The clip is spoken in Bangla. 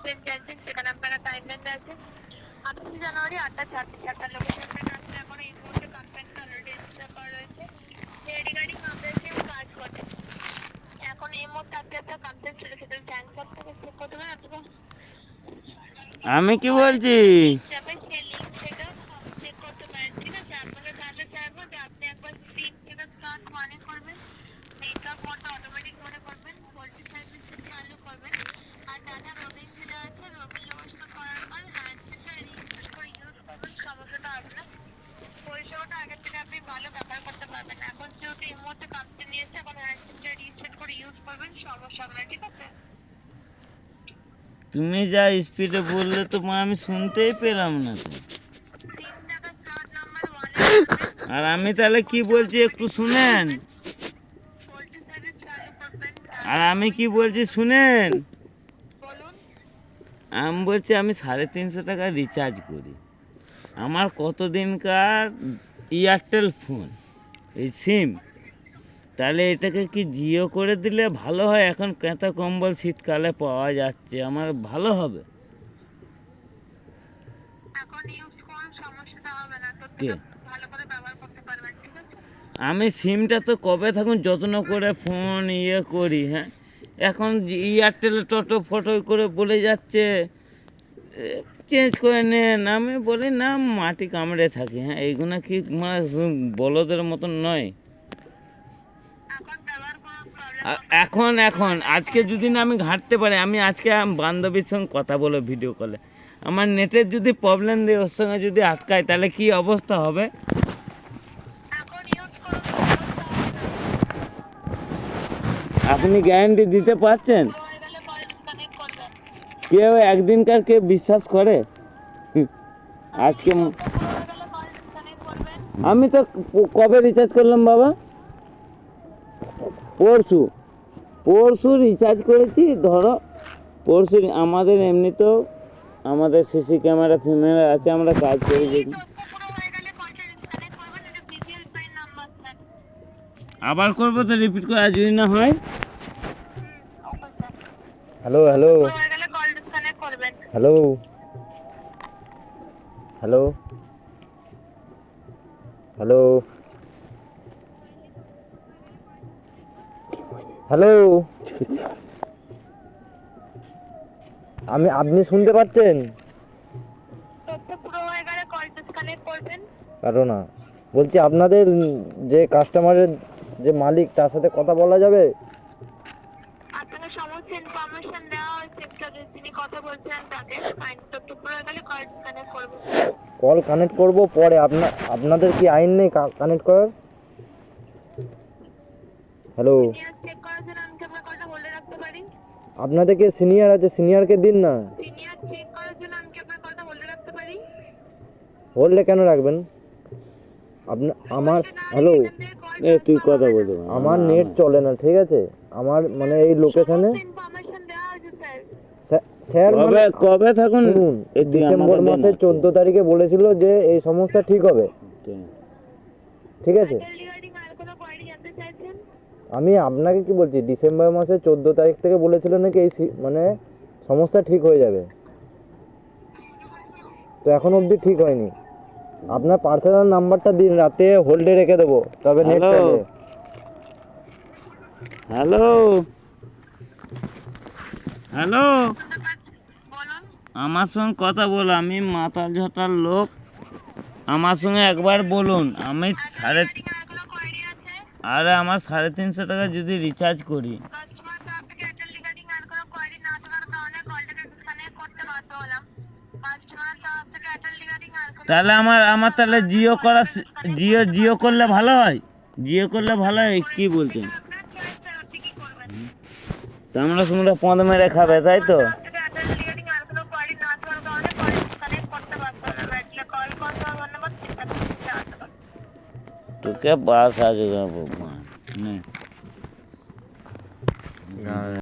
ট্রেন চাইছেন সেখানে আপনারা টাইমলাইন আছে 28 জানুয়ারি 8:36 আপনার লোকেশনটা আসলে এখন এই মুহূর্তে কমপ্লেন্টটা অলরেডি রেজিস্টার করা রয়েছে রিগার্ডিং আমরা কেউ কাজ করে এখন এই মুহূর্তে আপনি একটা কমপ্লেন্ট ছিল সেটা থ্যাঙ্কস আপনাকে চেক করতে পারেন আপনাকে আমি কি বলছি সেটা চেক করতে পারেন ঠিক আছে আপনাকে জানতে চাইবো যে আপনি একবার সিম থেকে স্টার্ট মানে করবেন মেকআপ মোডটা অটোমেটিক মনে করবেন ভোল্টেজ সার্ভিসটা চালু করবেন আর ডাটা রোমিং যেটা আছে রোমিং ব্যবস্থা করার পর হ্যান্ডসেটটা রিস্টার্ট করে ইউজ করবেন সমস্যাটা হবে না পরিষেবাটা আগের থেকে আপনি ভালো ব্যবহার করতে পারবেন এখন যেহেতু এই মুহূর্তে কাজটা নিয়েছে এখন হ্যান্ডসেটটা রিস্টার্ট করে ইউজ করবেন সমস্যা হবে না ঠিক আছে তুমি যা স্পিডে বললে তো মা আমি শুনতেই পেলাম না তো। আর আমি তাহলে কি বলছি একটু শুনেন। আর আমি কি বলছি শুনেন। আমি বলছি আমি 350 টাকা রিচার্জ করি। আমার কতদিনকার এয়ারটেল ফোন এই সিম, তাহলে এটাকে কি জিও করে দিলে ভালো হয়? এখন কাঁথা কম্বল শীতকালে পাওয়া যাচ্ছে, আমার ভালো হবে। আমি সিমটা তো কবে থাকুন যত্ন করে ফোন করি। হ্যাঁ, এখন এয়ারটেলে টোটো ফটো করে বলে যাচ্ছে চেঞ্জ করে নেন। আমি বলি না, মাটি কামড়ে থাকি। হ্যাঁ, এইগুলো কি মানে বলদের মতন নয়। এখন আজকে যদি না আমি ঘাঁটতে পারি, আমি আজকে বান্ধবীর সঙ্গে কথা বলে ভিডিও কলে, আমার নেটের যদি প্রবলেম দেয় ওর সঙ্গে যদি আটকায়, তাহলে কি অবস্থা হবে? আপনি গ্যারান্টি দিতে পারছেন? কেউ একদিনকার কেউ বিশ্বাস করে? আজকে আমি তো কবে রিচার্জ করলাম বাবা? পরশু রিচার্জ করেছি। ধরো পরশু আমাদের এমনিতেও আমাদের সিসি ক্যামেরা ফিমেরা আছে, আমরা কাজ করি। আবার করবো তো, রিপিট করা যদি না হয়। Hello hello hello hello hello hello, আপনি শুনতে পাচ্ছেন? কারণ না বলছি, আপনাদের যে কাস্টমারের যে মালিক তার সাথে কথা বলা যাবে? আপনাকে সমস্ত ইনফরমেশন দেওয়া হয়েছে, যিনি কথা বলছেন তাকে কল কানেক্ট করব পরে। আপনাদের কি আইন নেই কানেক্ট করার? হ্যালো, আপনাদেরকে সিনিয়র আছে, সিনিয়রকে দিন না। হোল্ডে কেন রাখবেন? আমার হ্যালো, তুই কথা বলতে, আমার নেট চলে না, ঠিক আছে? আমার মানে এই লোকেশনে স্যার কবে থাকুন, ডিসেম্বর মাসের 14 তারিখে বলেছিল যে এই সমস্যা ঠিক হবে, ঠিক আছে? আমি আপনাকে কি বলছি, ডিসেম্বর মাসের 14 তারিখ থেকে বলেছিল নাকি এই মানে সমস্যা ঠিক হয়ে যাবে, তো এখন অবধি ঠিক হয়নি। আপনার পার্সোনাল নাম্বারটা দিন, রাতে হোল্ডে রেখে দেবো, তবে নেট চলবে। হ্যালো হ্যালো, আমার সঙ্গে কথা বলো, আমি মাতাল ঝাঁটার লোক, আমার সঙ্গে একবার বলুন। আমি আমার 350 টাকা যদি রিচার্জ করি, তাহলে আমার তাহলে জিও করলে ভালো হয়? জিও করলে ভালো হয় কি বলছেন? তো আমরা তোমরা পদ মেরে খাবে, তাই তো? তোকে বাস আছে